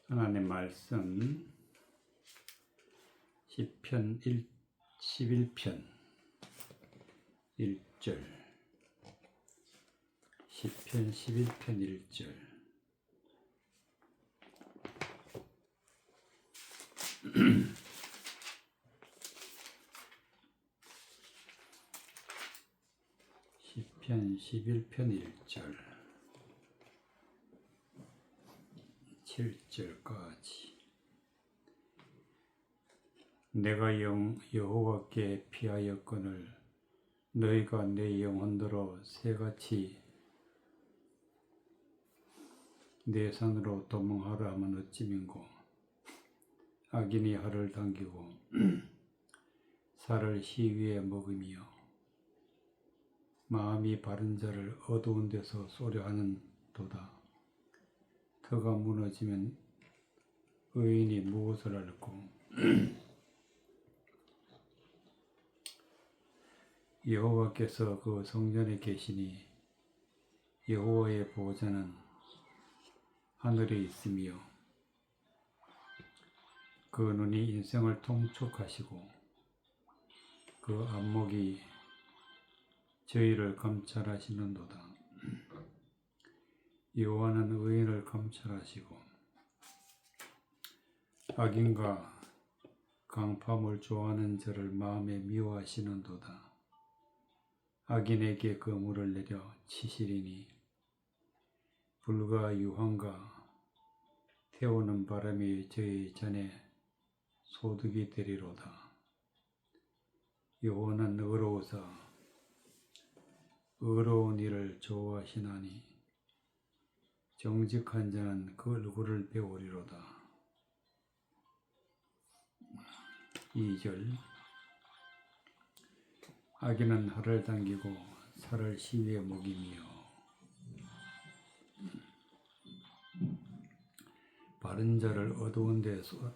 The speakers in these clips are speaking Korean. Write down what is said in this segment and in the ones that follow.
하나님 말씀 시편 11편 1절 시편 11편 1절 시편 11편 1절 7절까지 내가 여호와께 피하였거늘 너희가 내 영혼대로 새같이 내 산으로 도망하라 하면 어찌민고 악인이 활을 당기고 살을 시위에 먹으며 마음이 바른 자를 어두운 데서 쏘려 하는 도다. 터가 무너지면 의인이 무엇을 알고 여호와께서 그 성전에 계시니 여호와의 보좌는 하늘에 있으며 그 눈이 인생을 통촉하시고 그 안목이 저희를 감찰하시는도다. 여호와는 의인을 감찰하시고 악인과 강팜을 좋아하는 자를 마음에 미워하시는도다. 악인에게 그 물을 내려 치시리니 불과 유황과 태우는 바람이 저희 잔에 소득이 되리로다. 여호와는 의로우사 의로운 일을 좋아하시나니 정직한 자는 그 얼굴을 배우리로다. 2절 악인은 활을 당기고 살을 시위에 먹이며 바른 자를 어두운 데서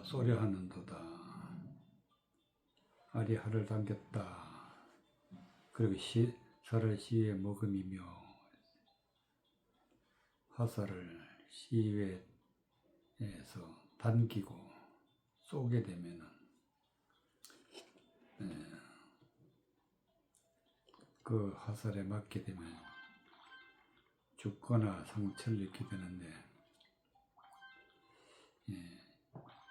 쏘려 하는도다. 알이 활을 당겼다. 그리고 살을 시위에 먹음이며 화살을 시위에서 당기고 쏘게 되면은 그 화살에 맞게 되면 죽거나 상처를 입게 되는데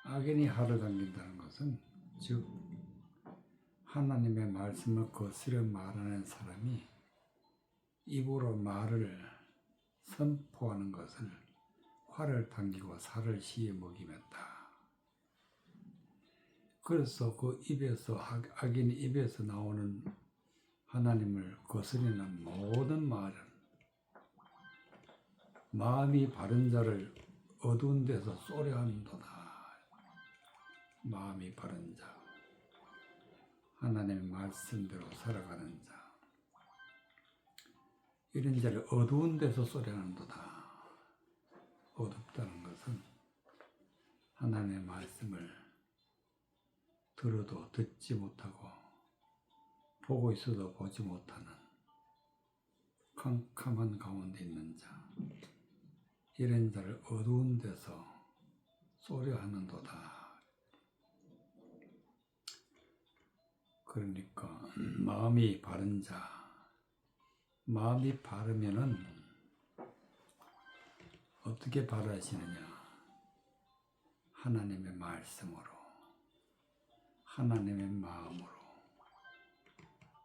악인이 활을 당긴다는 것은 즉 하나님의 말씀을 거스려 말하는 사람이 입으로 말을 선포하는 것을 활을 당기고 살을 시에 먹이었다. 그래서 그 입에서 악인 입에서 나오는 하나님을 거스리는 모든 말은 마음이 바른 자를 어두운 데서 쏘려 하는도다. 마음이 바른 자, 하나님의 말씀대로 살아가는 자, 이런 자를 어두운 데서 쏘려 하는도다. 어둡다는 것은 하나님의 말씀을 들어도 듣지 못하고 보고 있어도 보지 못하는 캄캄한 가운데 있는 자, 이런 자를 어두운 데서 쏘려 하는도다. 그러니까 마음이 바른 자, 마음이 바르면은 어떻게 바르시느냐? 하나님의 말씀으로, 하나님의 마음으로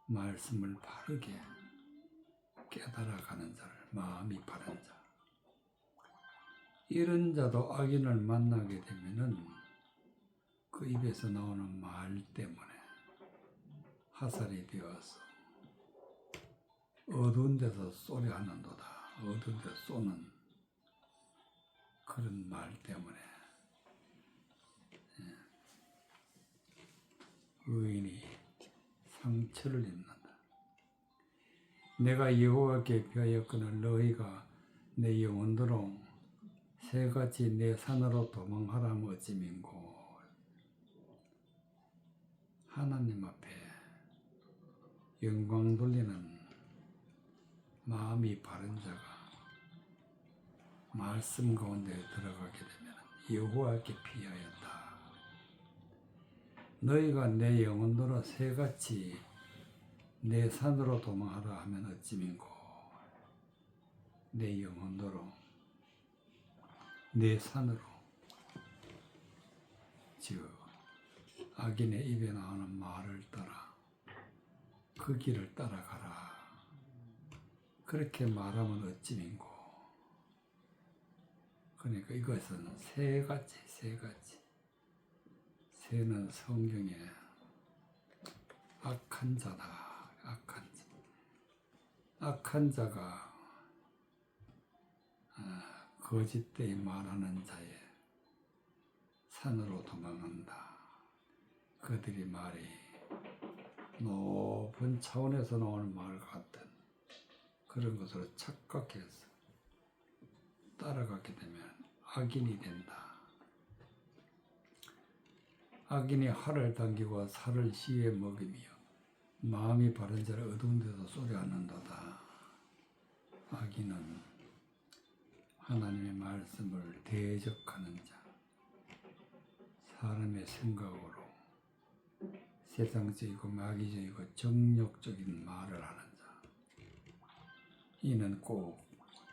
말씀을 바르게 깨달아가는 자를 마음이 바른 자. 이런 자도 악인을 만나게 되면은 그 입에서 나오는 말 때문에 화살이 되어서 어두운 데서 쏘려 하는도다. 어두운 데서 쏘는 그런 말 때문에 의인이 상처를 입는다. 내가 여호와께 피하였거늘 너희가 내 영혼대로 새같이 내 산으로 도망하라 하면 어찌민고. 하나님 앞에 영광 돌리는 마음이 바른 자가 말씀 가운데 들어가게 되면 여호와께 피하였다. 너희가 내 영혼으로 새같이 내 산으로 도망하라 하면 어찌민고. 내 영혼으로 내 산으로, 즉 악인의 입에 나오는 말을 따라 그 길을 따라가라. 그렇게 말하면 어찌민고. 그러니까 이것은 새같이. 새는 성경에 악한 자다. 악한 자가 거짓되이 말하는 자의 산으로 도망간다. 그들이 말이 높은 차원에서 나오는 말 같은 그런 것으로 착각해서 따라가게 되면 악인이 된다. 악인이 활을 당기고 살을 시에 먹이며 마음이 바른 자를 어두운 데서 쏘려 하는도다. 악인은 하나님의 말씀을 대적하는 자, 사람의 생각으로 세상적이고 마귀적이고 정욕적인 말을 하는 자, 이는 꼭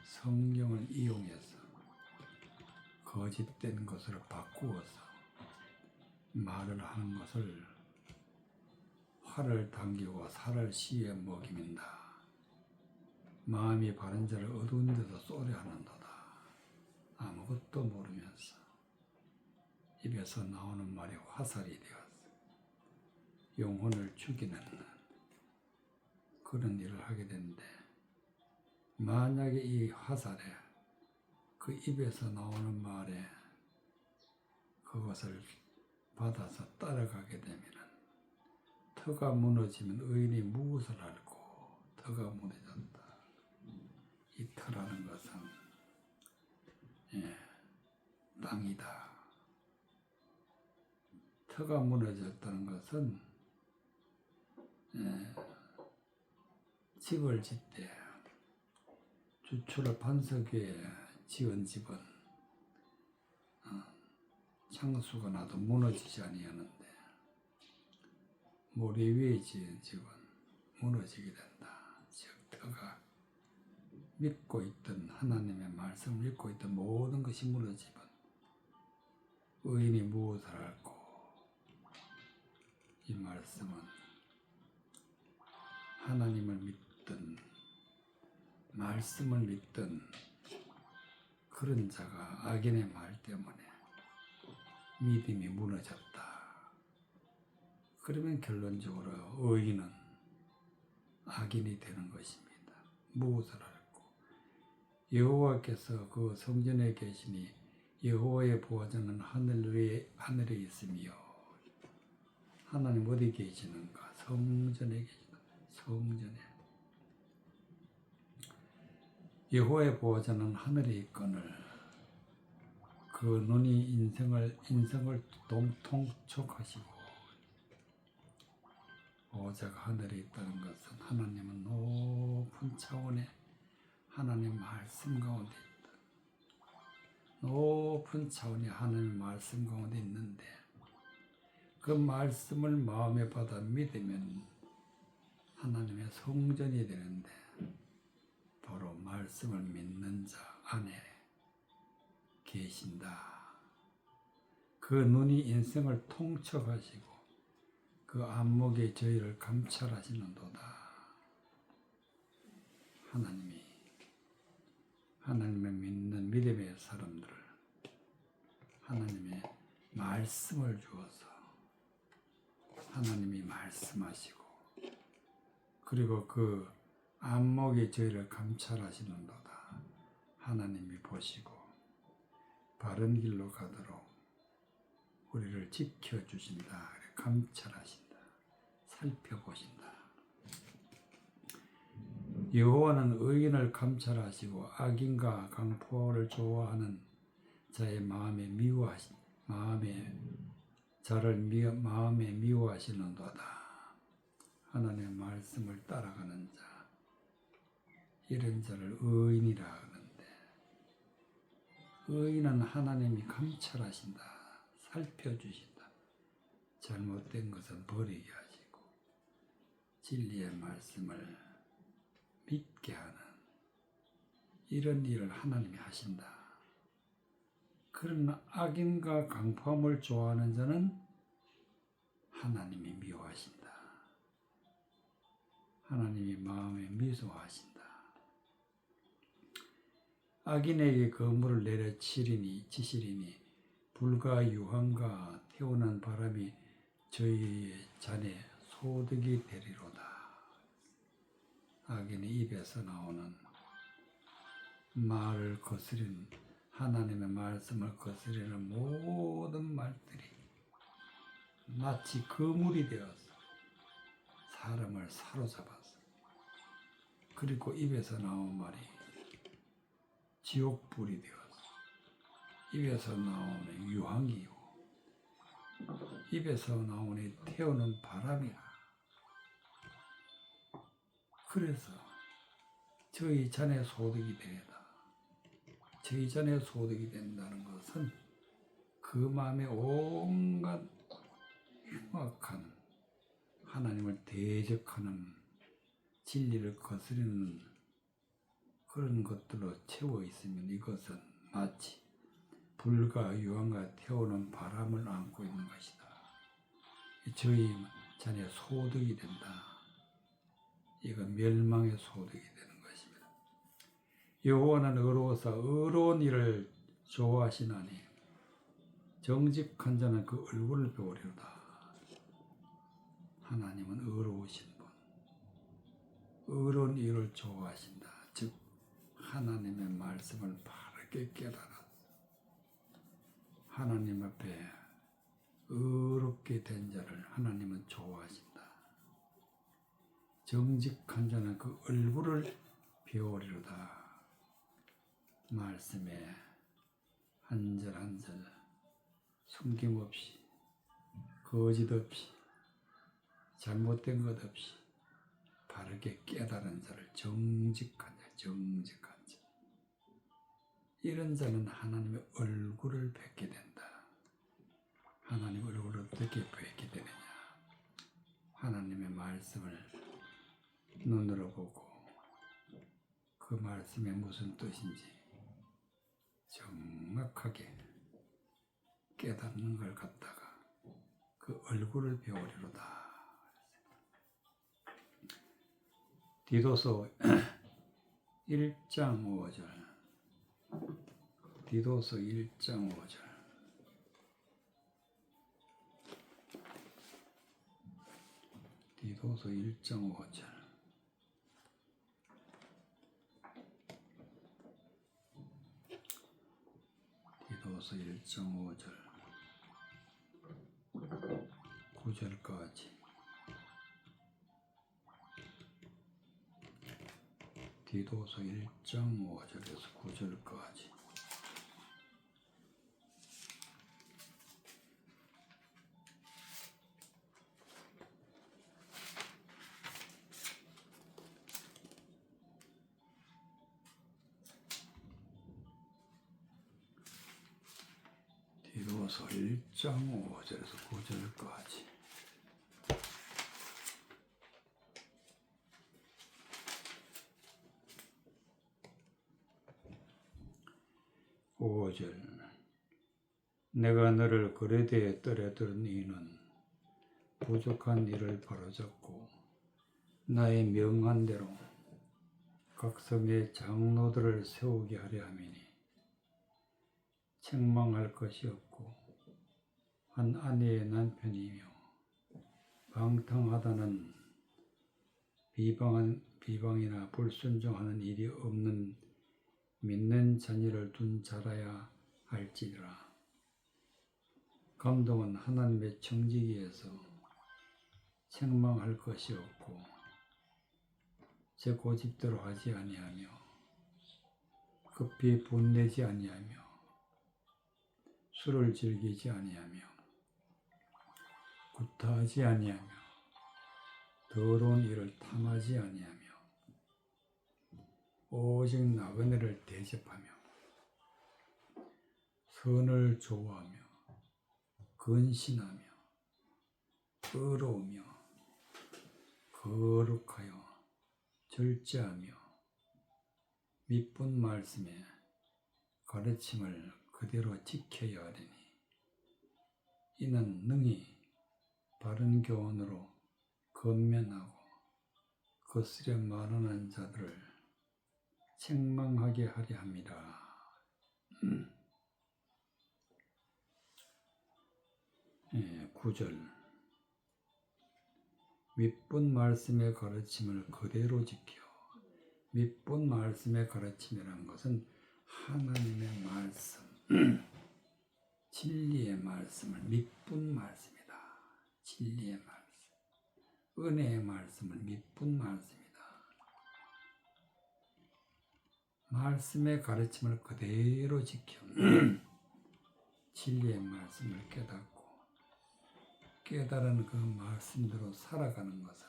성경을 이용해서 거짓된 것으로 바꾸어서 말을 하는 것을 활을 당기고 살을 시에 먹이민다. 마음이 바른 자를 어두운 데서 쏘려 하는도다. 아무것도 모르면서 입에서 나오는 말이 화살이 되어서 영혼을 죽이는 그런 일을 하게 되는데, 만약에 이 화살에 그 입에서 나오는 말에 그것을 받아서 따라가게 되면 터가 무너지면 의인이 무엇을 알고. 터가 무너졌다. 이 터라는 것은 땅이다. 터가 무너졌다는 것은 집을 짓되 주초를 반석 위에 지은 집은 창수가 나도 무너지지 아니하는데 모래 위에 지은 집은 무너지게 된다. 즉 터가 믿고 있던 하나님의 말씀을 믿고 있던 모든 것이 무너지면 의인이 무엇을 알고. 이 말씀은 하나님을 믿던, 말씀을 믿던 그런 자가 악인의 말 때문에 믿음이 무너졌다. 그러면 결론적으로 의인은 악인이 되는 것입니다. 무엇을 알고. 여호와께서 그 성전에 계시니 여호와의 보좌는 하늘에 있으며. 하나님 어디 계시는가? 성전에 계시다. 성전에. 여호와의 보좌는 하늘에 있거늘 그 눈이 인생을 통촉하시고. 보좌가 하늘에 있다는 것은 하나님은 높은 차원에 하나님 말씀 가운데 있다. 높은 차원에 하나님 말씀 가운데 있는데 그 말씀을 마음에 받아 믿으면 하나님의 성전이 되는데, 바로 말씀을 믿는 자 안에 계신다. 그 눈이 인생을 통촉하시고 그 안목의 저희를 감찰하시는도다. 하나님을 믿는 믿음의 사람들을 하나님의 말씀을 주어서 하나님이 말씀하시고, 그리고 그 안목의 저희를 감찰하시는도다. 하나님이 보시고 바른 길로 가도록 우리를 지켜주신다. 감찰하신다. 살펴보신다. 여호와는 의인을 감찰하시고 악인과 강포를 좋아하는 자의 마음에 미워하시는도다. 하나님의 말씀을 따라가는 자, 이런 자를 의인이라 하는데, 의인은 하나님이 감찰하신다. 살펴주신다. 잘못된 것은 버리게 하시고 진리의 말씀을 믿게 하는 이런 일을 하나님이 하신다. 그러나 악인과 강포함을 좋아하는 자는 하나님이 미워하신다. 하나님이 마음에 미소하신다. 악인에게 거물을 내려치시리니 불과 유황과 태우는 바람이 저희의 잔에 소득이 되리로다. 악인의 입에서 나오는 말을 거스리는 하나님의 말씀을 거스리는 모든 말들이 마치 거물이 되어서 사람을 사로잡았어. 그리고 입에서 나온 말이 지옥불이 되어서 입에서 나오는 유황이요 입에서 나오는 태우는 바람이라. 그래서 저희 잔의 소득이 되다. 저희 잔의 소득이 된다는 것은 그 마음에 온갖 흉악한 하나님을 대적하는 진리를 거스르는 그런 것들로 채워 있으면 이것은 마치 불과 유황과 태우는 바람을 안고 있는 것이다. 저희 잔의 소득이 된다. 이건 멸망의 소득이 되는 것입니다. 여호와는 의로워서 의로운 일을 좋아하시나니 정직한 자는 그 얼굴을 배우리로다. 하나님은 의로우신 분, 의로운 일을 좋아하신다. 즉 하나님의 말씀을 바르게 깨달아 하나님 앞에 의롭게 된 자를 하나님은 좋아하신다. 정직한 자는 그 얼굴을 배우리로다. 말씀에 한 절 한 절 숨김없이 거짓 없이 잘못된 것 없이 바르게 깨달은 자를 정직한 자, 정직한 자. 이런 자는 하나님의 얼굴을 뵙게 된다. 하나님 얼굴을 어떻게 뵙게 되느냐? 하나님의 말씀을 눈으로 보고 그 말씀에 무슨 뜻인지 정확하게 깨닫는 걸 갖다가 그 얼굴을 배우리로다. 디도서 1장 5절 디도서 1장 5절 디도서 1장 5절 디도서 1장 5절 9절까지 디도서 1장 5절에서 9절까지 디도서 1장 5절에서 9절까지 5절 내가 너를 거레대에 떨어뜨린 이는 부족한 일을 바로잡고 나의 명한 대로 각성의 장로들을 세우게 하려 함이니 책망할 것이 없고 한 아내의 남편이며 방탕하다는 비방이나 불순종하는 일이 없는 믿는 자녀를 둔 자라야 할지니라. 감독은 하나님의 청지기에서 책망할 것이 없고 제 고집대로 하지 아니하며 급히 분내지 아니하며 술을 즐기지 아니하며 구타하지 아니하며 더러운 일을 탐하지 아니하며 오직 나그네를 대접하며 선을 좋아하며 근신하며 의로우며 거룩하여 절제하며 미쁜 말씀의 가르침을 그대로 지켜야 하리니 이는 능히 바른 교훈으로 건면하고 거스려 말하는 자들을 책망하게 하려 함이라. 9절 미쁜 말씀의 가르침을 그대로 지켜. 미쁜 말씀의 가르침이라는 것은 하나님의 말씀, 진리의 말씀을 미쁜 말씀이다. 진리의 말씀, 은혜의 말씀을 미쁜 말씀이다. 말씀의 가르침을 그대로 지켜 진리의 말씀을 깨닫고 깨달은 그 말씀대로 살아가는 것을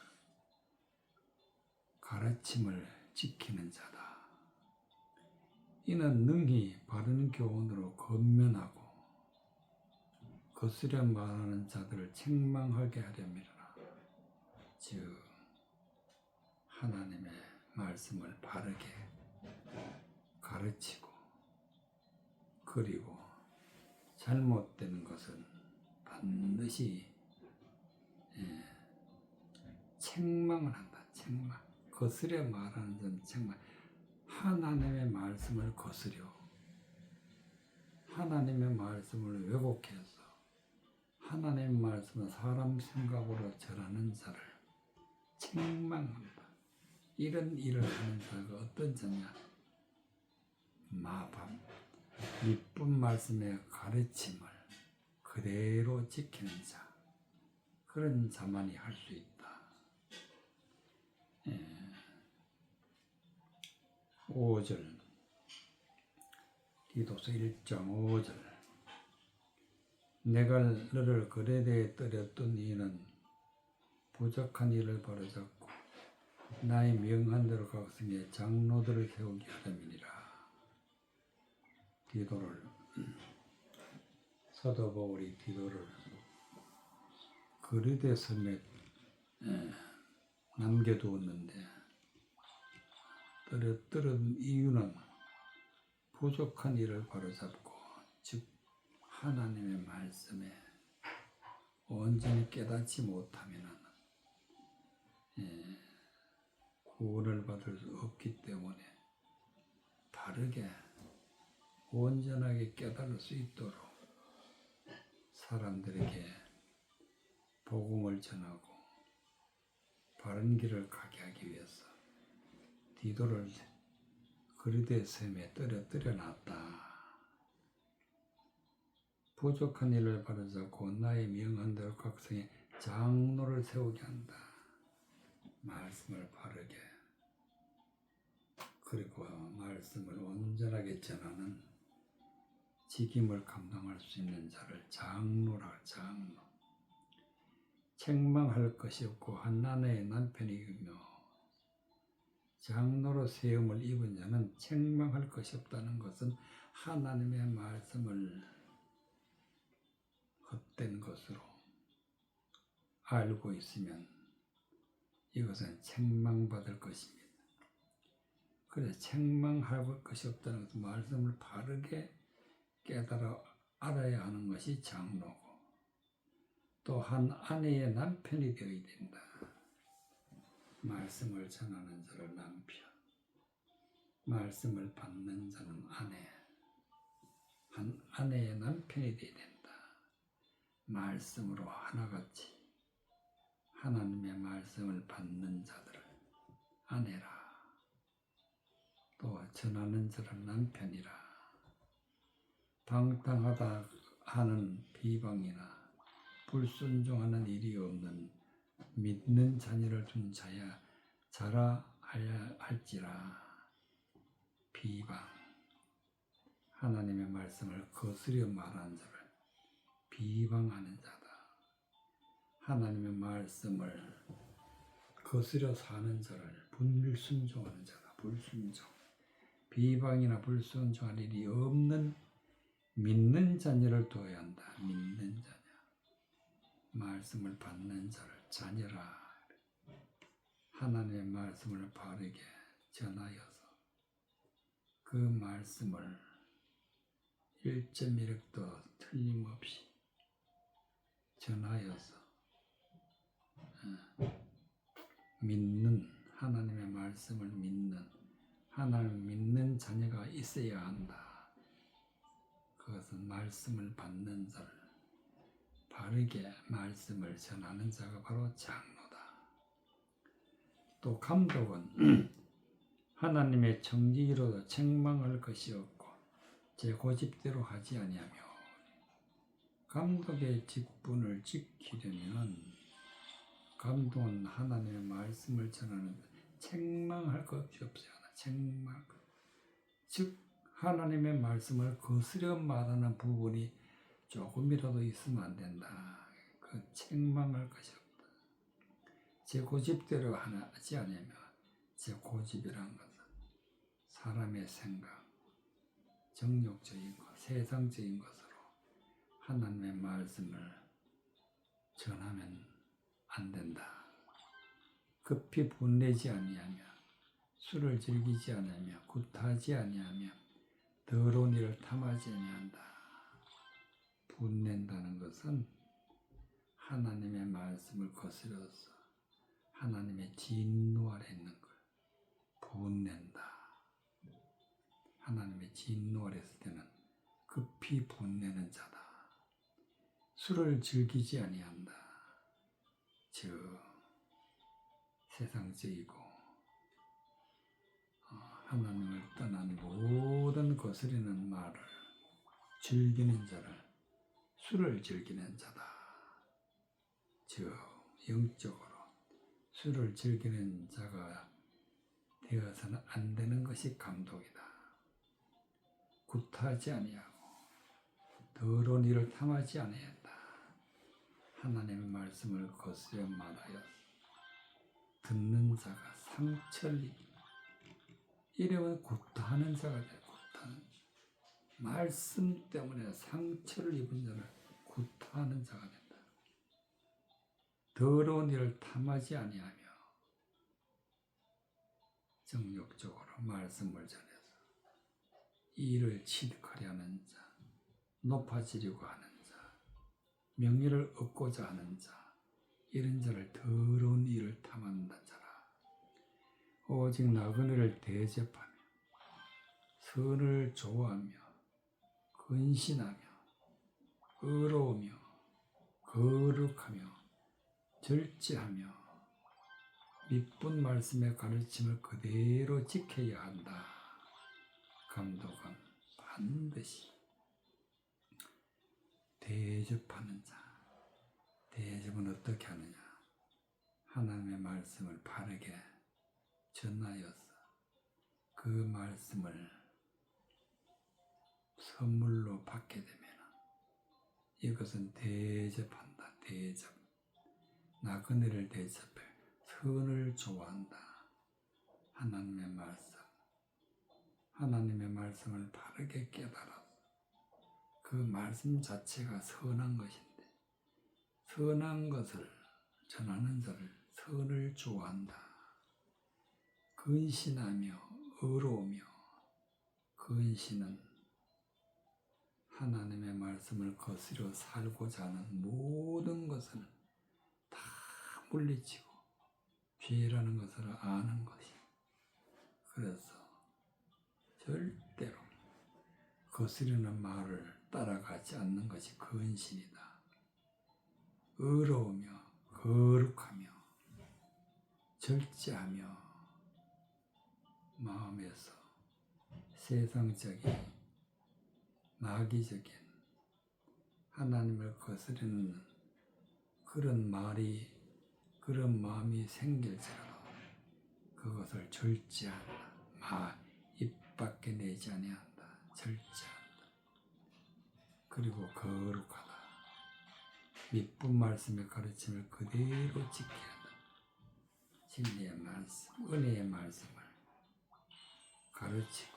가르침을 지키는 자다. 이는 능히 바른 교훈으로 건면하고 거스려 말하는 자들을 책망하게 하렵니다. 즉 하나님의 말씀을 바르게 가르치고 그리고 잘못되는 것은 반드시 책망을 한다. 책망. 거스려 말하는 자는 책망. 하나님의 말씀을 거스려 하나님의 말씀을 왜곡해서 하나님의 말씀을 사람 생각으로 전하는 자를 책망한다. 이런 일을 하는 자가 어떤 자냐? 마밤 미쁜 말씀의 가르침을 그대로 지키는 자, 그런 자만이 할 수 있다. 5절 디도서 1장 5절 내가 너를 거레대에 떨였던 이는 부족한 일을 바로잡고 나의 명한 대로 각성의 장로들을 세우게 하려니라. 디도를 사도 바울이 디도를 거레대 섬에 남겨두었는데 떨은 이유는 부족한 일을 바로잡고 즉 하나님의 말씀에 온전히 깨닫지 못하면 구원을 받을 수 없기 때문에 바르게 온전하게 깨달을 수 있도록 사람들에게 복음을 전하고 바른 길을 가게 하기 위해서 디도를 거레대 섬에 떨어놨다. 부족한 일을 바로잡고 나의 명한 대로 각성의 장로를 세우게 한다. 말씀을 바르게 그리고 말씀을 온전하게 전하는 직임을 감당할 수 있는 자를 장로라. 장로. 책망할 것이 없고 한 아내의 남편이며 장로로 세움을 입은 자는 책망할 것이 없다는 것은 하나님의 말씀을 헛된 것으로 알고 있으면 이것은 책망받을 것입니다. 그래서 책망할 것이 없다는 것은 말씀을 바르게 깨달아 알아야 하는 것이 장로고 또 한 아내의 남편이 되어야 된다. 말씀을 전하는 자를 남편, 말씀을 받는 자는 아내, 한 아내의 남편이 되어야 된다. 말씀으로 하나같이 하나님의 말씀을 받는 자들을 아내라. 또 전하는 자를 남편이라. 방탕하다 하는 비방이나 불순종하는 일이 없는 믿는 자녀를 둔 자야 자라 할지라. 비방, 하나님의 말씀을 거스려 말하는 자를 비방하는 자다. 하나님의 말씀을 거스려 사는 자를 불순종하는 자다. 불순종, 비방이나 불순종할 일이 없는 믿는 자녀를 두어야 한다. 믿는 자녀. 말씀을 받는 자를 자녀라. 하나님의 말씀을 바르게 전하여서 그 말씀을 1.1획도 틀림없이 전하여서 믿는, 하나님의 말씀을 믿는, 하나님을 믿는 자녀가 있어야 한다. 그것은 말씀을 받는 자를, 바르게 말씀을 전하는 자가 바로 장로다. 또 감독은 하나님의 청지기로도 책망할 것이 없고 제 고집대로 하지 아니하며, 감독의 직분을 지키려면 감독은 하나님의 말씀을 전하는 책망할 것이 없어요. 책망, 즉 하나님의 말씀을 거스려 말하는 부분이 조금이라도 있으면 안 된다. 그 책망할 것이 없다. 제 고집대로 하지 않으면, 제 고집이란 것은 사람의 생각, 정욕적인 것, 세상적인 것으로 하나님의 말씀을 전하면 안 된다. 급히 분내지 아니하며, 술을 즐기지 아니하며, 굿하지 아니하며, 더러운 일을 탐하지 아니한다. 분낸다는 것은 하나님의 말씀을 거스려서 하나님의 진노 아래 있는 걸 분낸다. 하나님의 진노 아래 있을 때는 급히 분내는 자다. 술을 즐기지 아니한다. 즉 세상적이고 하나님을 떠난 모든 거스리는 말을 즐기는 자를 술을 즐기는 자다. 즉 영적으로 술을 즐기는 자가 되어서는 안 되는 것이 감독이다. 굿하지 아니하고 더러운 일을 탐하지 아니한다. 하나님의 말씀을 거스려 말하여 듣는 자가 상처를 입힌다. 이러면 굿하는 자가 돼. 굿하는 말씀 때문에 상처를 입은 자를 굿하는 자가 된다. 더러운 일을 탐하지 아니하며 정욕적으로 말씀을 전해서 이를 취득하려 하는 자, 높아지려고 하는 자, 명예를 얻고자 하는 자, 이런 자를 더러운 일을 탐한다 자라. 오직 나그네를 대접하며 선을 좋아하며 근신하며 의로우며 거룩하며 절제하며 미쁜 말씀의 가르침을 그대로 지켜야 한다. 감독은 반드시 대접하는 자. 대접은 어떻게 하느냐? 하나님의 말씀을 바르게 전하여서 그 말씀을 선물로 받게 되면 이것은 대접한다. 대접. 나그네를 대접해 선을 좋아한다. 하나님의 말씀. 하나님의 말씀을 바르게 깨달아서 그 말씀 자체가 선한 것인데 선한 것을 전하는 자를 선을 좋아한다. 근신하며 의로우며, 근신은 하나님의 말씀을 거스려 살고자 하는 모든 것을 다 물리치고 죄라는 것을 아는 것이. 그래서 절대로 거스르는 말을 따라가지 않는 것이 근신이다. 의로우며 거룩하며 절제하며 마음에서 세상적인 마귀적인 하나님을 거스르는 그런 마음이 생길지라도 그것을 절제한다. 입 밖에 내지 아니한다. 절제한다. 그리고 거룩하다. 미쁜 말씀의 가르침을 그대로 지켜야 한다. 진리의 말씀, 은혜의 말씀을 가르치고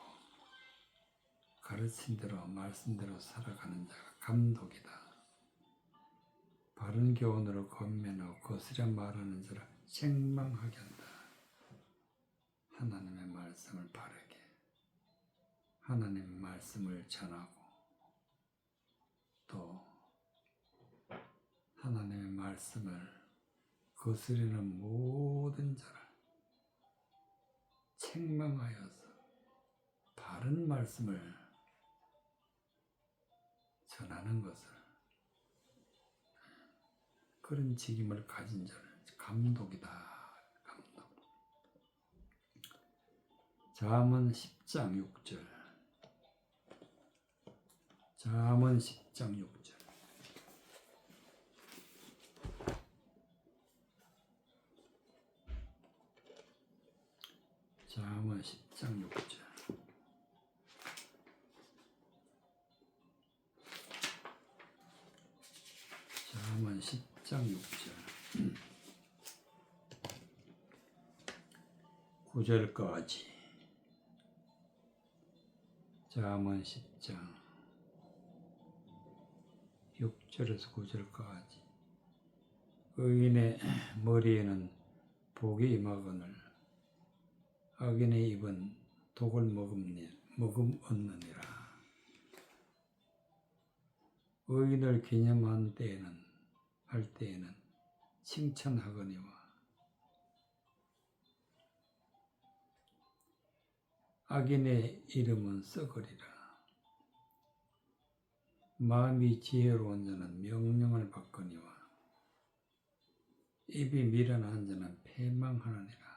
가르친 대로 말씀대로 살아가는 자가 감독이다. 바른 교훈으로 권면하고 거스려 말하는 자를 책망하게 한다. 하나님의 말씀을 바르게, 하나님의 말씀을 전하고 또 하나님의 말씀을 거스르는 모든 자를 책망하여서 바른 말씀을 전하는 것을, 그런 직임을 가진 자를 감독이다. 감독. 잠언 10장 6절. 잠언 10장 6절. 잠언 10장 6절. 잠언 10장 6절. 9절까지. 잠언 10장 6절에서 9절까지. 의인의 머리에는 복이 임하거늘 악인의 입은 독을 머금었느니라. 의인을 기념한 때에는 할 때에는 칭찬하거니와 악인의 이름은 썩으리라. 마음이 지혜로운 자는 명령을 받거니와 입이 미련한 자는 패망하느니라.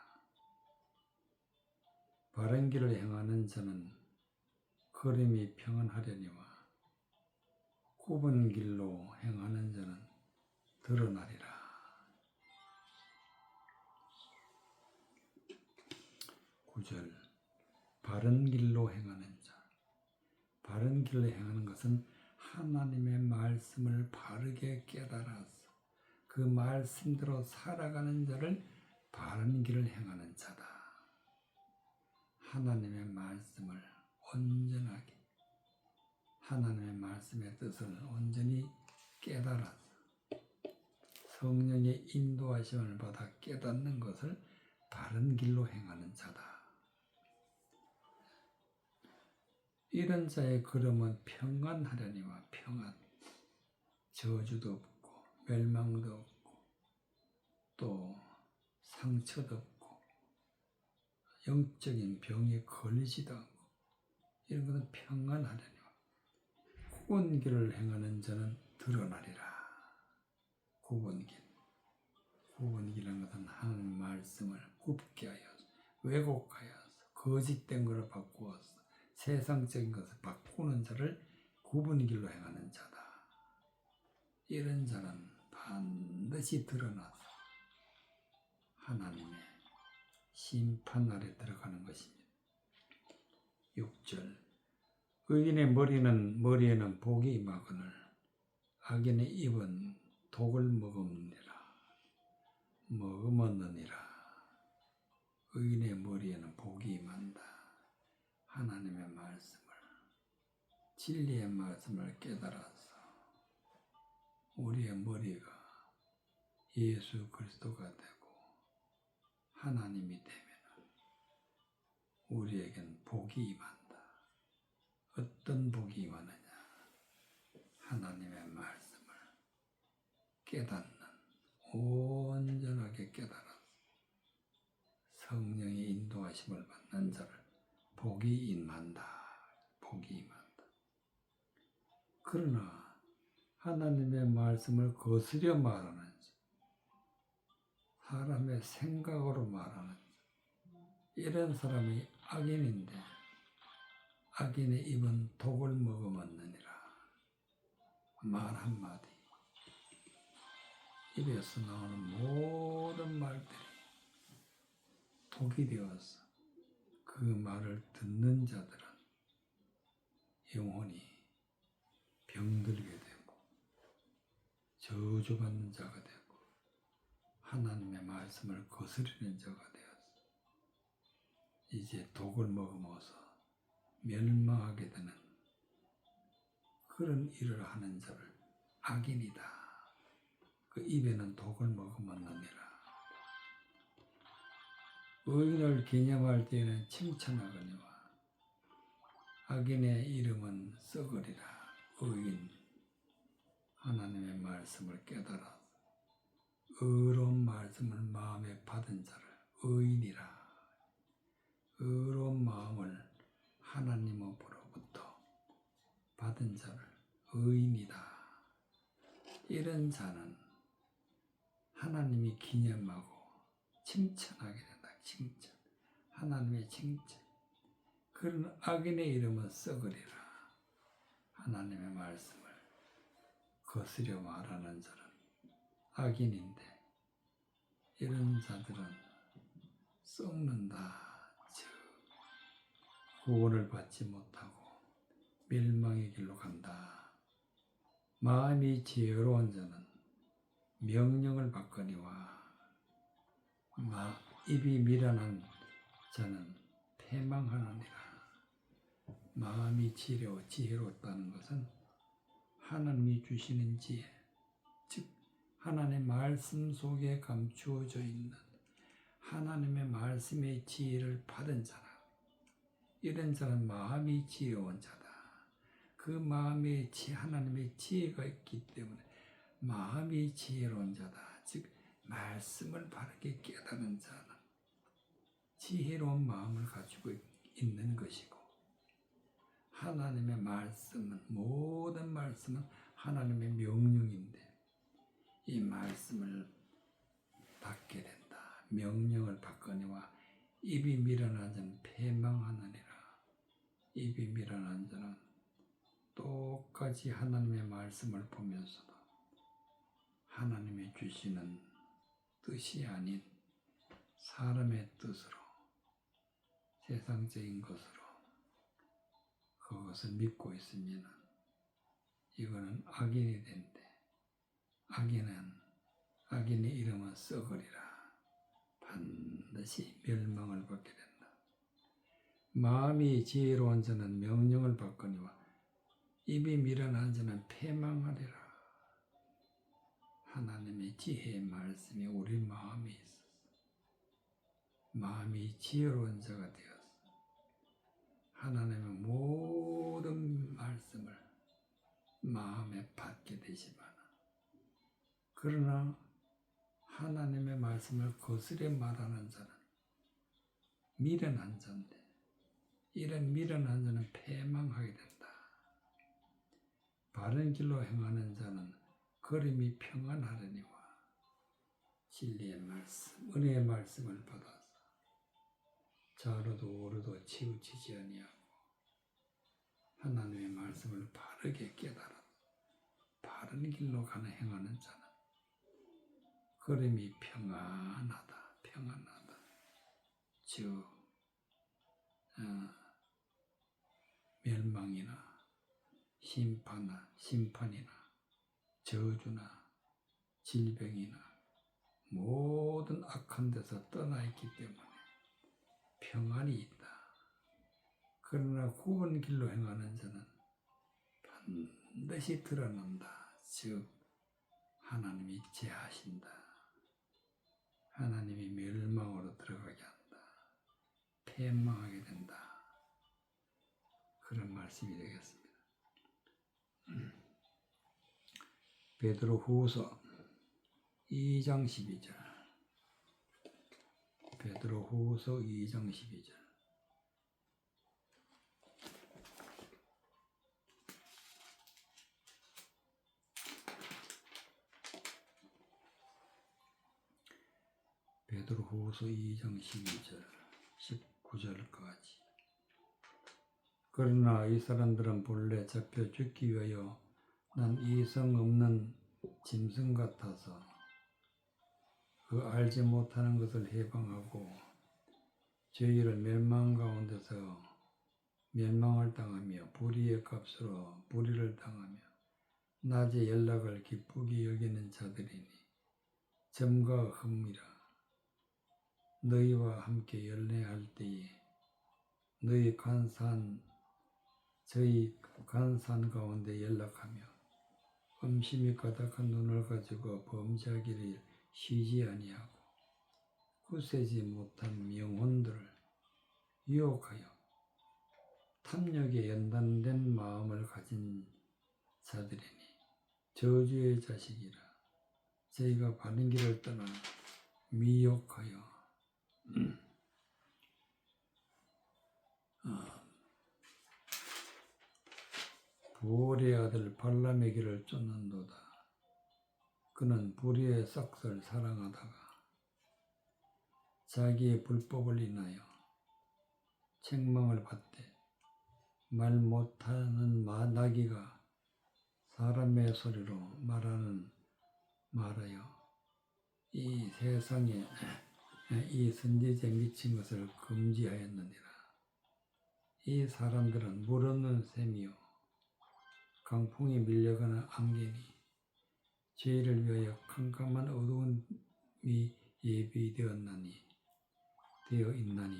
바른 길을 행하는 자는 걸음이 평안하려니와 굽은 길로 행하는 자는 드러나리라. 9절. 바른 길로 행하는 자. 바른 길로 행하는 것은 하나님의 말씀을 바르게 깨달아서 그 말씀대로 살아가는 자를 바른 길을 행하는 자다. 하나님의 말씀을 온전하게, 하나님의 말씀의 뜻을 온전히 깨달아서 성령의 인도하심을 받아 깨닫는 것을 바른 길로 행하는 자다. 이런 자의 걸음은 평안하려니와 평안, 저주도 없고 멸망도 없고 또 상처도 없고 영적인 병에 걸리지도 않고 이런 것은 평안하려니와 굽은 길을 행하는 자는 드러나리라. 굽은 길. 굽은 길이라는 것은 하나님의 말씀을 굽게 하여서 왜곡하여서 거짓된 것을 바꾸어서 세상적인 것을 바꾸는 자를 굽은 길로 행하는 자다. 이런 자는 반드시 드러나서 하나님의 심판 아래 들어가는 것입니다. 6절. 의인의 머리에는 복이 임하거늘 악인의 입은 독을 머금었느니라. 의인의 머리에는 복이 임한다. 하나님의 말씀을, 진리의 말씀을 깨달아서 우리의 머리가 예수 그리스도가 되고 하나님이 되면 우리에겐 복이 임한다. 어떤 복이 임하느냐? 하나님의 말씀을 깨닫는, 온전하게 깨달아서 성령의 인도하심을 받는 자를 복이 임한다. 복이 임한다. 그러나 하나님의 말씀을 거스려 말하는 자, 사람의 생각으로 말하는 자, 이런 사람이 악인인데 악인의 입은 독을 머금었느니라. 말 한마디, 입에서 나오는 모든 말들이 독이 되어서 그 말을 듣는 자들은 영혼이 병들게 되고 저주받는 자가 되고 하나님의 말씀을 거스르는 자가 되어서 이제 독을 머금어서 멸망하게 되는 그런 일을 하는 자를 악인이다. 그 입에는 독을 머금었느니라. 의인을 기념할 때에는 칭찬하거니와 악인의 이름은 썩으리라. 의인, 하나님의 말씀을 깨달아 의로운 말씀을 마음에 받은 자를 의인이라. 의로운 마음을 하나님으로부터 받은 자를 의인이다. 이런 자는 하나님이 기념하고 칭찬하게 된다. 칭찬. 하나님의 칭찬. 그런 악인의 이름은 썩으리라. 하나님의 말씀을 거스려 말하는 자는 악인인데 이런 자들은 썩는다. 즉 구원을 받지 못하고 멸망의 길로 간다. 마음이 지혜로운 자는 명령을 받거니와 입이 미련한 자는 패망하느니라. 마음이 지혜롭다는 것은 하나님이 주시는 지혜, 즉 하나님의 말씀 속에 감추어져 있는 하나님의 말씀의 지혜를 받은 자라. 이런 자는 마음이 지혜로운 자다. 그 마음에 하나님의 지혜가 있기 때문에 마음이 지혜로운 자다. 즉 말씀을 바르게 깨닫는 자는 지혜로운 마음을 가지고 있는 것이고, 하나님의 말씀은, 모든 말씀은 하나님의 명령인데 이 말씀을 받게 된다. 명령을 받거니와 입이 미련한 자는 패망하느니라. 입이 미련한 자는 똑같이 하나님의 말씀을 보면서도 하나님이 주시는 뜻이 아닌 사람의 뜻으로, 세상적인 것으로 그것을 믿고 있으면 이거는 악인이 된대. 악인의 이름은 썩으리라. 반드시 멸망을 받게 된다. 마음이 지혜로운 자는 명령을 받거니와 입이 미련한 자는 패망하리라. 하나님의 지혜의 말씀이 우리 마음에 있어서 마음이 지혜로운 자가 되어서 하나님의 모든 말씀을 마음에 받게 되지만, 그러나 하나님의 말씀을 거스려 말하는 자는 미련한 자인데, 이런 미련한 자는 패망하게 된다. 바른 길로 행하는 자는 걸음이 평안하려니와 진리의 말씀, 은혜의 말씀을 받아서 좌로도 우로도 치우치지 아니하고 하나님의 말씀을 바르게 깨달아 바른 길로 가는 행하는 자는 걸음이 평안하다. 평안하다. 즉 멸망이나 심판이나 저주나 질병이나 모든 악한 데서 떠나 있기 때문에 평안이 있다. 그러나 구원 길로 행하는 자는 반드시 드러난다. 즉 하나님이 제하신다. 하나님이 멸망으로 들어가게 한다. 패망하게 된다. 그런 말씀이 되겠습니다. 베드로후서 2장 12절. 베드로후서 2장 12절. 베드로후서 2장 12절 19절까지. 그러나 이 사람들은 본래 잡혀 죽기 위하여 난 이성 없는 짐승 같아서 그 알지 못하는 것을 해방하고 저희를 멸망 가운데서 멸망을 당하며 불의의 값으로 불의를 당하며 낮에 연락을 기쁘게 여기는 자들이니 점과 흠이라. 너희와 함께 연례할 때에 너희 간사한 저희 간산 가운데 연락하며 음심이 가득한 눈을 가지고 범죄하기를 쉬지 아니하고 굳세지 못한 영혼들을 유혹하여 탐욕에 연단된 마음을 가진 자들이니 저주의 자식이라. 저희가 바른 길을 떠나 미혹하여 부올의 아들 발람의 길을 쫓는도다. 그는 불의의 싹을 사랑하다가 자기의 불법을 인하여 책망을 받되 말 못하는 나귀가 사람의 소리로 말하여 이 세상에 이 선지자에 미친 것을 금지하였느니라. 이 사람들은 물 없는 샘이요 강풍이 밀려가는 안개니 죄를 위하여 캄캄한 어두움이 예비되어 있나니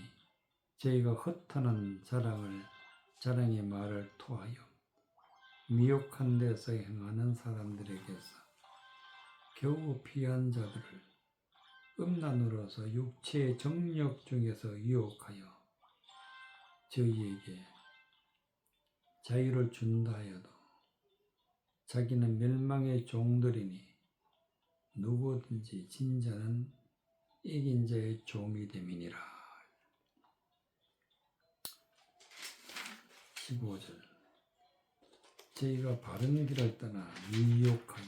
저희가 허탄한 자랑의 말을 토하여 미혹한 데서 행하는 사람들에게서 겨우 피한 자들을 음란으로서 육체의 정욕 중에서 유혹하여 저희에게 자유를 준다 하여도 자기는 멸망의 종들이니 누구든지 진자는 이긴 자의 종이 됨이니라. 15절 저희가 바른 길을 떠나 미혹하여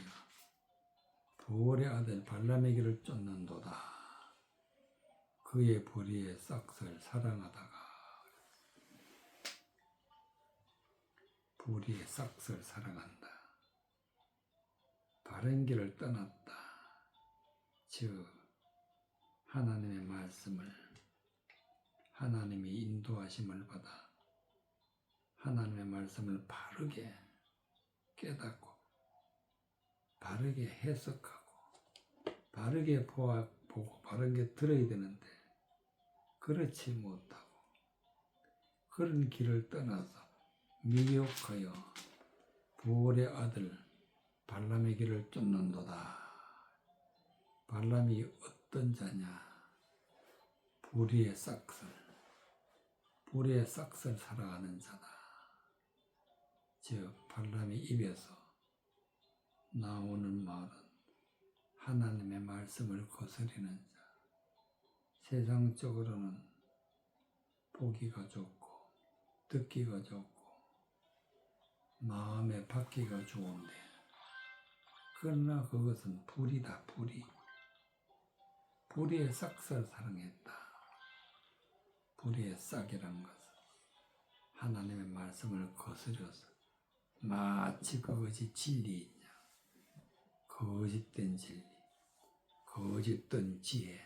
부올의 아들 발람의 길을 쫓는도다. 그의 불의의 싹을 사랑하다가 불의의 싹을 사랑한다. 바른 길을 떠났다. 즉 하나님의 말씀을 하나님의 인도하심을 받아 하나님의 말씀을 바르게 깨닫고 바르게 해석하고 바르게 보고 바르게 들어야 되는데 그렇지 못하고 그런 길을 떠나서 미혹하여 부올의 아들 발람의 길을 쫓는도다. 발람이 어떤 자냐? 불의의 싹을 살아가는 자다. 즉 발람의 입에서 나오는 말은 하나님의 말씀을 거스리는 자. 세상적으로는 보기가 좋고 듣기가 좋고 마음에 받기가 좋은데 그러나 그것은 불이다. 불의의 싹을 사랑했다. 불의의 싹이란 것은 하나님의 말씀을 거스려서 마치 그것이 진리이냐 거짓된 진리 거짓된 지혜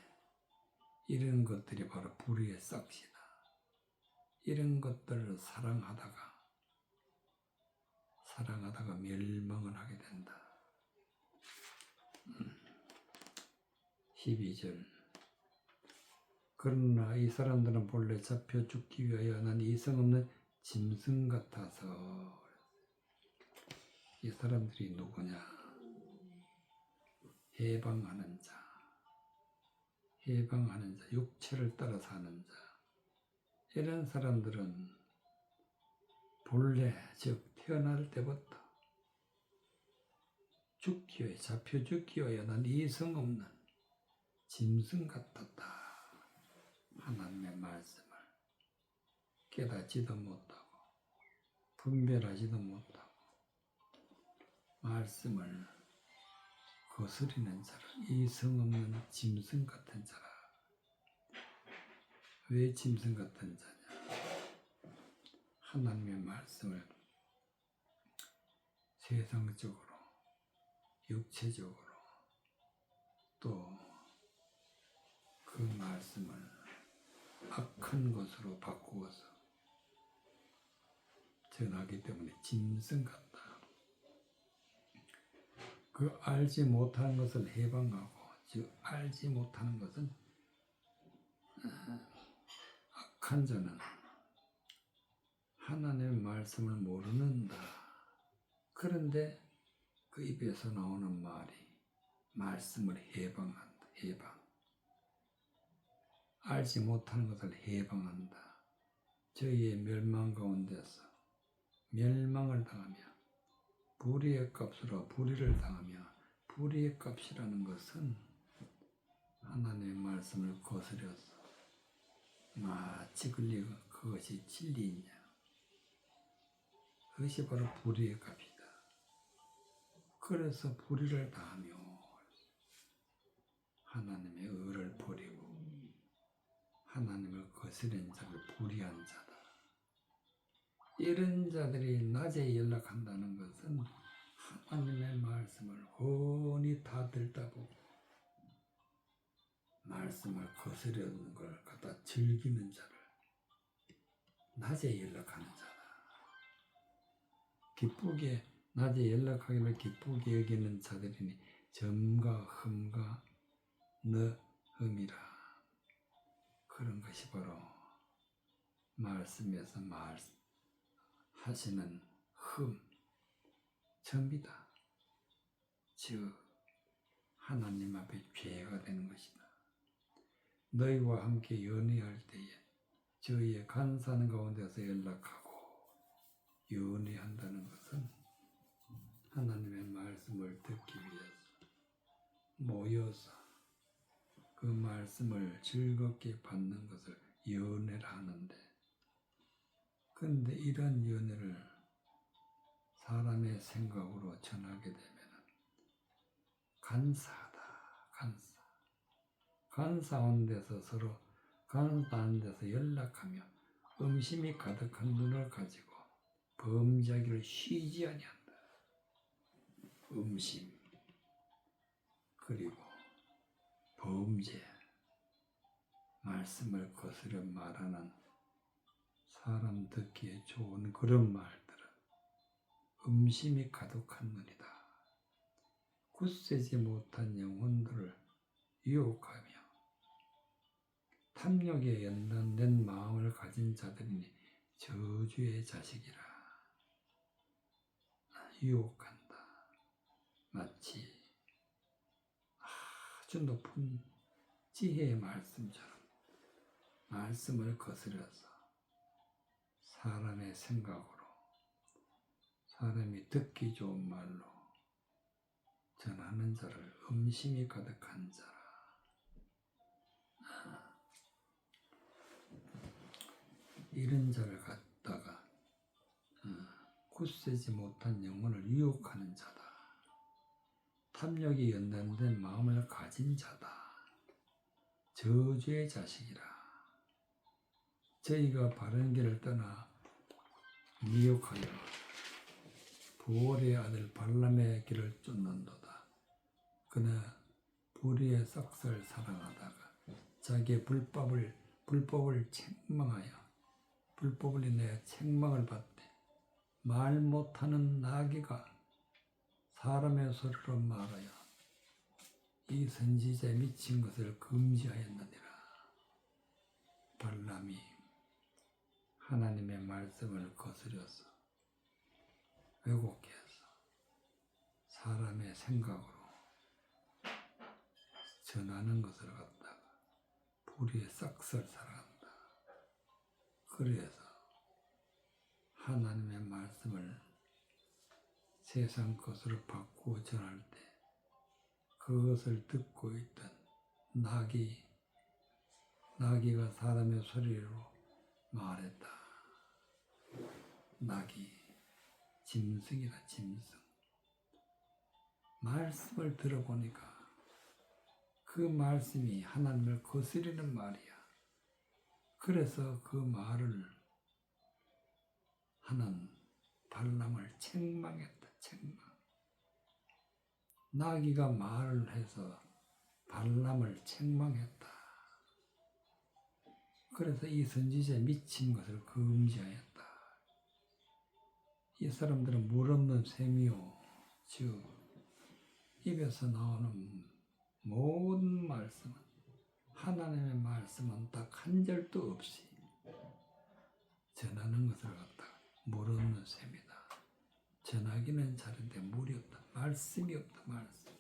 이런 것들이 바로 불의의 싹이다. 이런 것들을 사랑하다가 멸망을 하게 된다. 12절 그러나 이 사람들은 본래 잡혀 죽기 위하여 난 이성 없는 짐승 같아서. 이 사람들이 누구냐? 해방하는 자, 육체를 따라 사는 자. 이런 사람들은 본래 즉 태어날 때부터 잡혀 죽기 위하여 난 이성 없는 짐승 같았다. 하나님의 말씀을 깨닫지도 못하고 분별하지도 못하고 말씀을 거스리는 자라. 이성 없는 짐승 같은 자라. 왜 짐승 같은 자냐? 하나님의 말씀을 세상적으로 육체적으로 또 그 말씀을 악한 것으로 바꾸어서 전하기 때문에 짐승 같다. 그 알지 못하는 것을 해방하고 즉 알지 못하는 것은 악한 자는 하나님의 말씀을 모르는다. 그런데 그 입에서 나오는 말이 말씀을 해방한다. 해방. 알지 못하는 것을 해방한다. 저희의 멸망 가운데서 멸망을 당하며 불의의 값으로 불의를 당하며 불의의 값이라는 것은 하나님의 말씀을 거스려서 마치 그것이 진리이냐. 그것이 바로 불의의 값이다. 그래서 불의를 당하며 하나님의 의를 버리고 하나님을 거스른 자를 불의한 자다. 이런 자들이 낮에 연락한다는 것은 하나님의 말씀을 훤히 다 들다보고 말씀을 거스르는 걸 갖다 즐기는 자를 낮에 연락하는 자다. 기쁘게 낮에 연락하기를 기쁘게 여기는 자들이니 점과 흠과 너흠이라. 그런 것이 바로 말씀에서 하시는 점이다. 즉 하나님 앞에 죄가 되는 것이다. 너희와 함께 연회할 때에 저희의 간사하는 가운데서 연락하고 연회한다는 것은 하나님의 말씀을 듣기 위해서 모여서 그 말씀을 즐겁게 받는 것을 연회라 하는데, 그런데 이런 연회를 사람의 생각으로 전하게 되면 간사하다. 간사한 데서 서로 간사한 데서 연락하며 음심이 가득한 눈을 가지고 범죄하기를 쉬지 아니한다. 음심 그리고 범죄, 말씀을 거스려 말하는 사람 듣기에 좋은 그런 말들은 음심이 가득한 눈이다. 굳세지 못한 영혼들을 유혹하며 탐욕에 연단된 마음을 가진 자들이니 저주의 자식이라. 유혹한다. 마치 아주 높은 지혜의 말씀처럼 말씀을 거스려서 사람의 생각으로 사람이 듣기 좋은 말로 전하는 자를 음심이 가득한 자라. 이런 자를 갖다가 굳세지 못한 영혼을 유혹하는 자다. 탐욕이 연단된 마음을 가진 자다. 저주의 자식이라. 저희가 바른 길을 떠나 미혹하여 부올의 아들 발람의 길을 쫓는도다. 그는 불의의 싹을 사랑하다가 자기의 불법을 책망하여 불법을 인하여 책망을 받되 말 못하는 나귀가 사람의 소리로 말하여 이 선지자의 미친 것을 금지하였느니라. 발람이 하나님의 말씀을 거스려서 왜곡해서 사람의 생각으로 전하는 것을 갖다가 불의의 싹을 사랑한다. 그래서 하나님의 말씀을 세상 것으로 바꾸어 전할 때 그것을 듣고 있던 나귀가 사람의 소리로 말했다. 나귀, 짐승이다, 짐승. 말씀을 들어보니까 그 말씀이 하나님을 거스리는 말이야. 그래서 그 말을 하는 발람을 책망했다. 책망. 나귀가 말을 해서 발람을 책망했다. 그래서 이 선지자의 미친 것을 금지하였다. 이 사람들은 물 없는 샘이요, 즉 입에서 나오는 모든 말씀은 하나님의 말씀은 딱 한 절도 없이 전하는 것을 갖다가 모르는 셈이다. 전하기는 잘했는데 물이 없다. 말씀이 없다. 말씀.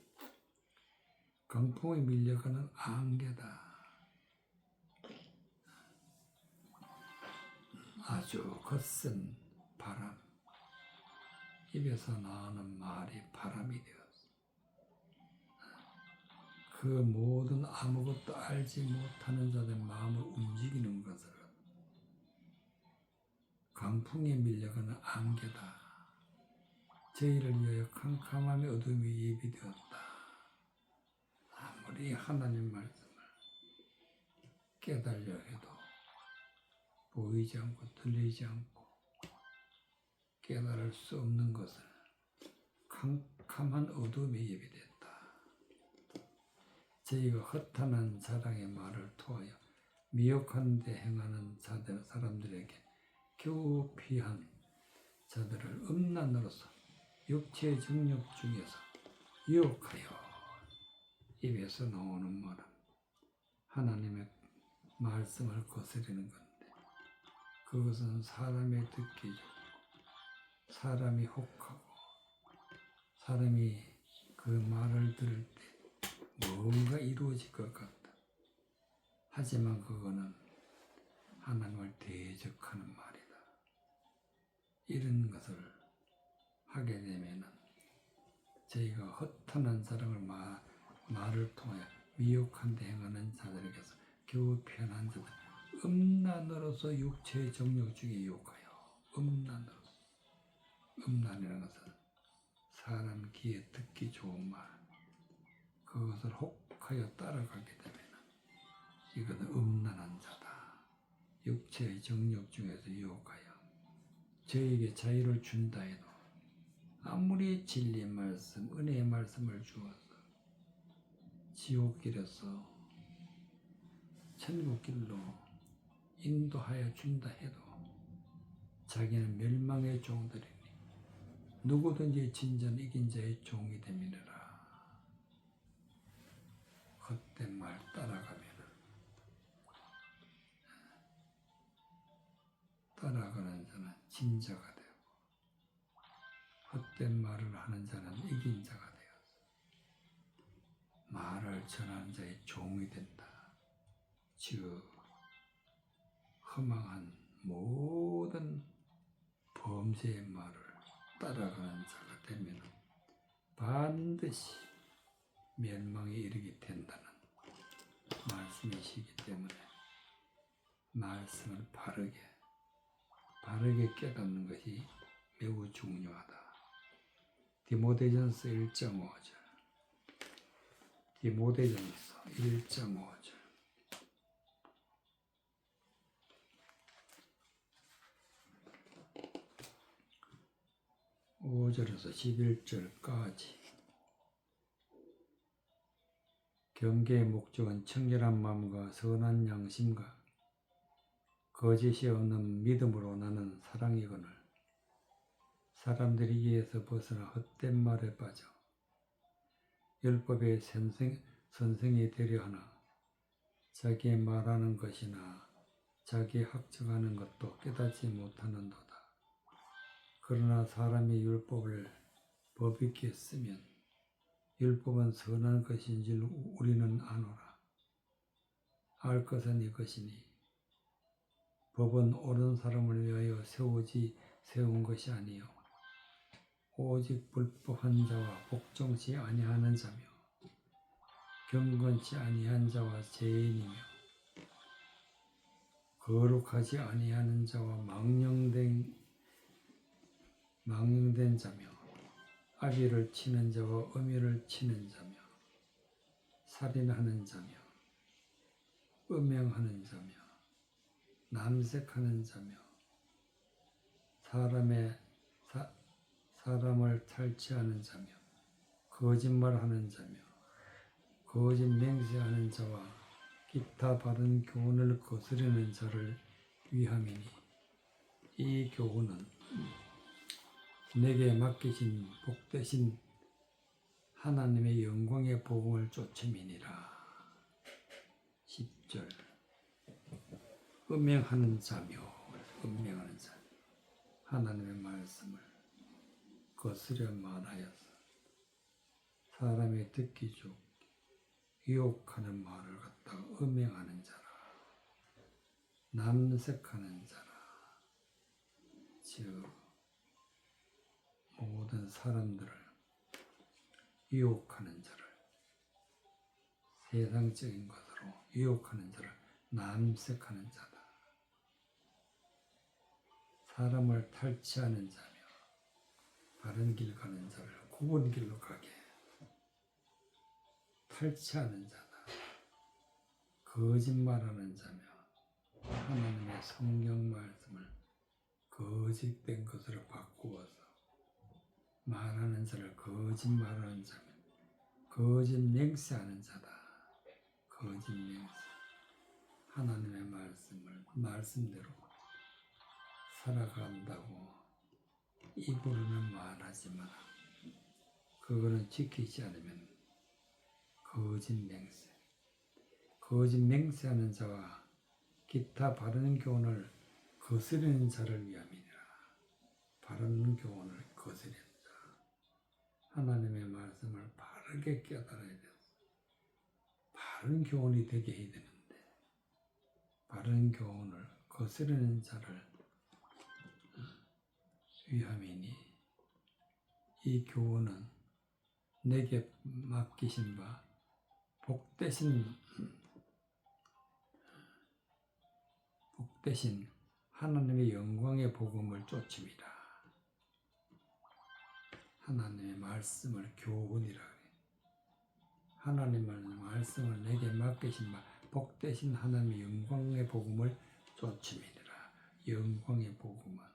강풍에 밀려가는 안개다. 아주 거센 바람. 입에서 나오는 말이 바람이 되었어. 그 모든 아무것도 알지 못하는 자들의 마음을 움직이는 것을 강풍에 밀려가는 안개다. 저희를 위하여 캄캄함의 어둠이 예비되었다. 아무리 하나님 말씀을 깨달려 해도 보이지 않고 들리지 않고 깨달을 수 없는 것을 캄캄한 어둠이 예비되었다. 저희가 허탄한 자랑의 말을 토하여 미혹한 데 행하는 사람들에게 겨우 피한 자들을 음란으로서 육체의 정욕 중에서 유혹하여 입에서 나오는 말은 하나님의 말씀을 거스르는 건데 그것은 사람의 듣기 좋고 사람이 혹하고 사람이 그 말을 들을 때 뭔가 이루어질 것 같다. 하지만 그거는 하나님을 대적하는 말이다. 이런 것을 하게 되면은 저희가 허탄한 사랑을 말을 통하여 미혹한 데 행하는 자들에게서 겨우 피한 자들 음란으로서 육체의 정욕 중에 유혹하여 음란으로서 음란이라는 것은 사람 귀에 듣기 좋은 말 그것을 혹하여 따라가게 되면 이것은 음란한 자다. 육체의 정욕 중에서 유혹하여 저에게 자유를 준다 해도 아무리 진리의 말씀, 은혜의 말씀을 주어서 지옥길에서 천국길로 인도하여 준다 해도 자기는 멸망의 종들이니 누구든지 진전 이긴 자의 종이 됨이니라. 헛된 말 따라가면 따라가는 자는 진자가 되고 헛된 말을 하는 자는 이긴 자가 되어서 말을 전하는 자의 종이 된다. 즉 허망한 모든 범죄의 말을 따라가는 자가 되면 반드시 멸망에 이르게 된다는 말씀이시기 때문에 말씀을 바르게 깨닫는 것이 매우 중요하다. 디모데전서 1.5절 디모데전서 1.5절 5절에서 11절까지 경계의 목적은 청결한 마음과 선한 양심과 거짓이 없는 믿음으로 나는 사랑이거늘 사람들이 이에서 벗어나 헛된 말에 빠져 율법의 선생이 되려 하나 자기 말하는 것이나 자기 학정하는 것도 깨닫지 못하는도다. 그러나 사람이 율법을 법 있게 쓰면 율법은 선한 것인 줄 우리는 아노라. 알 것은 이것이니 법은 옳은 사람을 위하여 세운 것이 아니요 오직 불법한 자와 복종치 아니하는 자며 경건치 아니한 자와 죄인이며 거룩하지 아니하는 자와 망령된 자며 악의를 치는 자와 엄의를 치는 자며 살인하는 자며 음행하는 자며 남색하는 자며 사람을 탈취하는 자며 거짓말하는 자며 거짓 맹세하는 자와 기타 바른 교훈을 거스르는 자를 위함이니 이 교훈은 내게 맡기신 복되신 하나님의 영광의 복음을 쫓음이니라. 10절 음행하는 자며 하나님의 말씀을 거스려 말하여서 사람이 듣기 좋게 유혹하는 말을 갖다가 음행하는 자라, 남색하는 자라, 즉 모든 사람들을 유혹하는 자를, 세상적인 것으로 유혹하는 자를 남색하는 자다. 사람을 탈취하는 자며 바른 길 가는 자를 굽은 길로 가게 탈취하는 자다. 거짓말하는 자며 하나님의 성경 말씀을 거짓된 것으로 바꾸어서 말하는 자를 거짓말하는 자며 거짓 맹세하는 자다. 거짓 맹세. 하나님의 말씀을 말씀대로 살아간다고 입으로는 말하지만 그거는 지키지 않으면 거짓 맹세. 거짓 맹세하는 자와 기타 바른 교훈을 거스르는 자를 위함이니라. 바른 교훈을 거스르는 자. 하나님의 말씀을 바르게 깨달아야 돼요. 바른 교훈이 되게 해야 되는데 바른 교훈을 거스르는 자를 위함이니 이 교훈은 내게 맡기신 바 복되신 하나님의 영광의 복음을 쫓음이라. 하나님의 말씀을 교훈이라 그래. 하나님의 말씀을 내게 맡기신 바 복되신 하나님의 영광의 복음을 쫓음이라. 영광의 복음은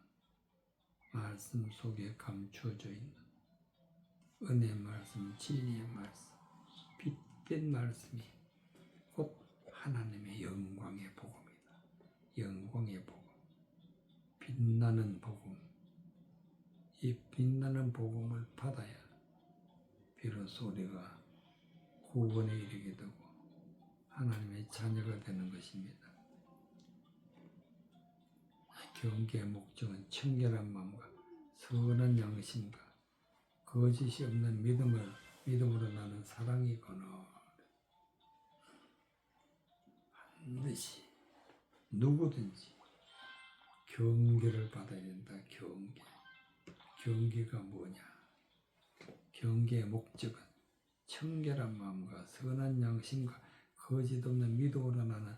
말씀 속에 감추어져 있는 은혜의 말씀, 진리의 말씀, 빛된 말씀이 곧 하나님의 영광의 복음이다. 영광의 복음, 빛나는 복음. 이 빛나는 복음을 받아야 비로소 우리가 구원에 이르게 되고 하나님의 자녀가 되는 것입니다. 경계의 목적은 청결한 마음과 선한 양심과 거짓이 없는 믿음으로 나는 사랑이거늘. 반드시 누구든지 경계를 받아야 된다. 경계가 뭐냐? 경계의 목적은 청결한 마음과 선한 양심과 거짓 없는 믿음으로 나는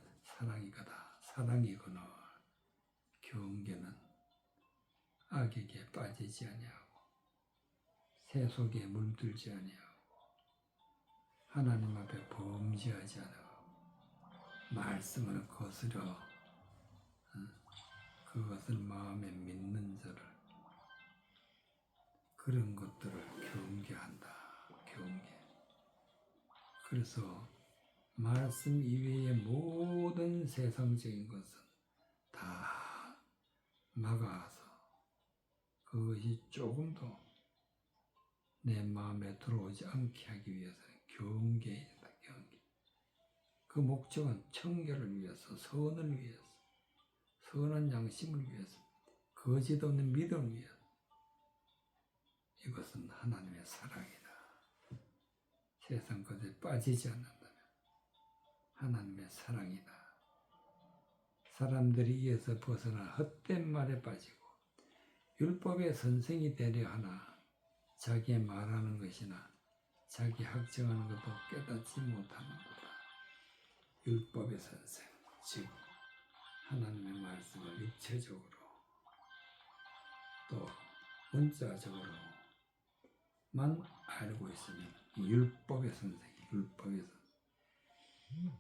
사랑이거늘. 경계는 악에게 빠지지 아니하고 새 속에 물들지 아니하고 하나님 앞에 범죄하지 않고 말씀을 거스려 그것을 마음에 믿는 자를 그런 것들을 경계한다. 경계. 그래서 말씀 이외의 모든 세상적인 것은 다 막아서 그것이 조금도 내 마음에 들어오지 않게 하기 위해서는 경계해야 된다. 경계. 그 목적은 청결을 위해서, 선을 위해서, 선한 양심을 위해서, 거짓 없는 믿음을 위해서. 이것은 하나님의 사랑이다. 세상 것에 빠지지 않는다면 하나님의 사랑이다. 사람들이 이에서 벗어나 헛된 말에 빠지고 율법의 선생이 되려 하나 자기 말하는 것이나 자기 학정하는 것도 깨닫지 못하는도다. 율법의 선생, 즉 하나님의 말씀을 육체적으로 또 문자적으로만 알고 있으면 율법의 선생,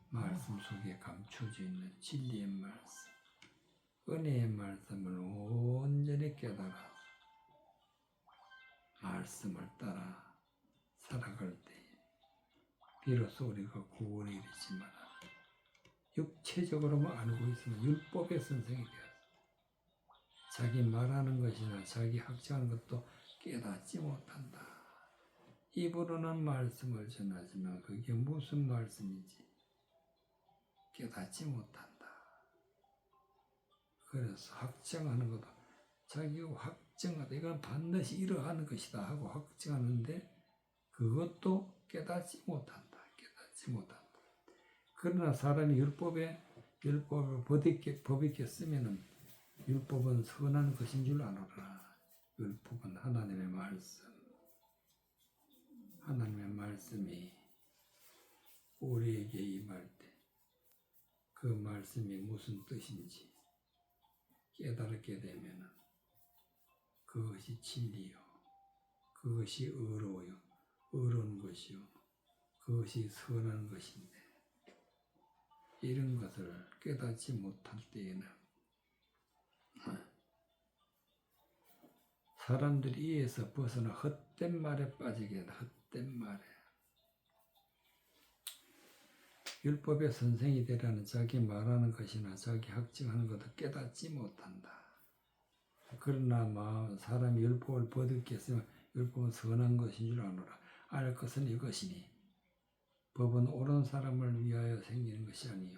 말씀 속에 감춰져 있는 진리의 말씀, 은혜의 말씀을 온전히 깨달아 말씀을 따라 살아갈 때 비로소 우리가 구원에 이르지만 육체적으로만 알고 있으면 율법의 선생이 되었어. 자기 말하는 것이나 자기 학자하는 것도 깨닫지 못한다. 입으로는 말씀을 전하지만 그게 무슨 말씀인지 깨닫지 못한다. 그래서 학정하는 것도 자기가 확정하다. 이건 반드시 이러하는 것이다 하고 확정하는데 그것도 깨닫지 못한다. 깨닫지 못한다. 그러나 사람이 율법을 법있게 쓰면은 율법은 선한 것인 줄 아노라. 율법은 하나님의 말씀. 하나님의 말씀이 우리에게 임할 때 그 말씀이 무슨 뜻인지 깨달게 되면은 그것이 진리요. 그것이 의로워요. 의로운 것이요. 그것이 선한 것인데 이런 것을 깨닫지 못할 때에는 사람들이 이에서 벗어나 헛된 말에 빠지게 된다. 헛된 말에. 율법의 선생이 되라는 자기 말하는 것이나 자기 확증하는 것도 깨닫지 못한다. 그러나 사람이 율법을 버듣게 했으면 율법은 선한 것인 줄 아노라. 알 것은 이것이니 법은 옳은 사람을 위하여 생기는 것이 아니요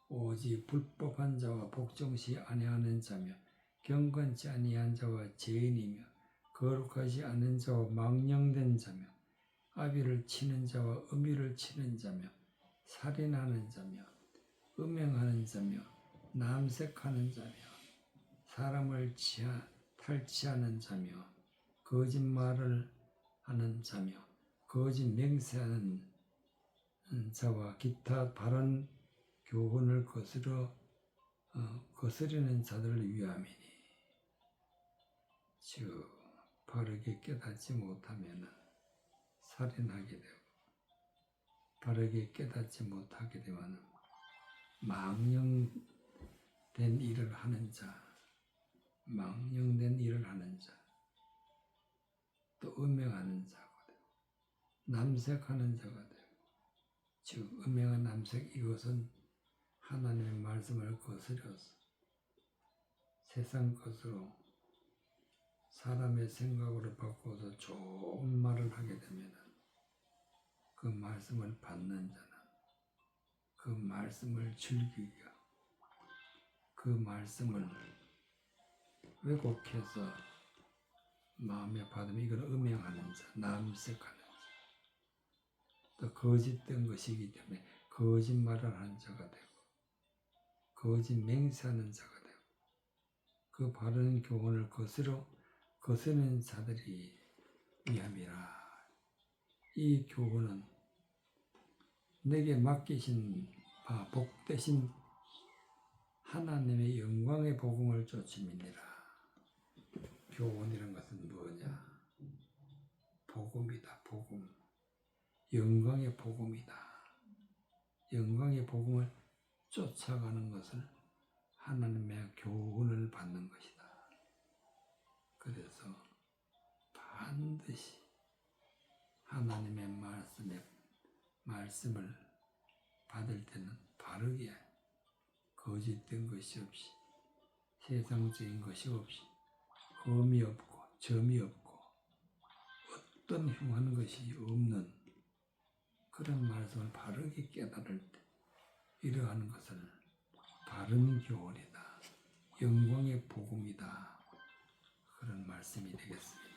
오직 불법한 자와 복종시 아니하는 자며 경건치 아니한 자와 죄인이며 거룩하지 않은 자와 망령된 자며 아비를 치는 자와 어미를 치는 자며 살인하는 자며 음행하는 자며 남색하는 자며 사람을 탈취하는 자며 거짓말을 하는 자며 거짓 맹세하는 자와 기타 바른 교훈을 거스르는 자들을 위함이니 즉 바르게 깨닫지 못하면 살인하게 되고 바르게 깨닫지 못하게 되면 망령된 일을 하는 자, 망령된 일을 하는 자, 또 음행하는 자가 되고 남색하는 자가 되고 즉 음행한 남색 이것은 하나님의 말씀을 거스려서 세상 것으로 사람의 생각으로 바꿔서 좋은 말을 하게 되면 그 말씀을 받는 자는 그 말씀을 즐기고 그 말씀을 왜곡해서 마음에 받으면 이건 음행하는 자, 남색하는 자, 또 거짓된 것이기 때문에 거짓말을 하는 자가 되고 거짓 맹세하는 자가 되고 그 바른 교훈을 거스르는 자들이 위함이라. 이 교훈은 내게 맡기신 바 복되신 하나님의 영광의 복음을 쫓음이니라. 교훈이란 것은 뭐냐? 복음이다. 복음. 영광의 복음이다. 영광의 복음을 쫓아가는 것을 하나님의 교훈을 받는 것이다. 그래서 반드시 하나님의 말씀을 받을 때는 바르게 거짓된 것이 없이 세상적인 것이 없이 흠이 없고 점이 없고 어떤 흉한 것이 없는 그런 말씀을 바르게 깨달을 때 이러한 것을 바른 교훈이다. 영광의 복음이다. 그런 말씀이 되겠습니다.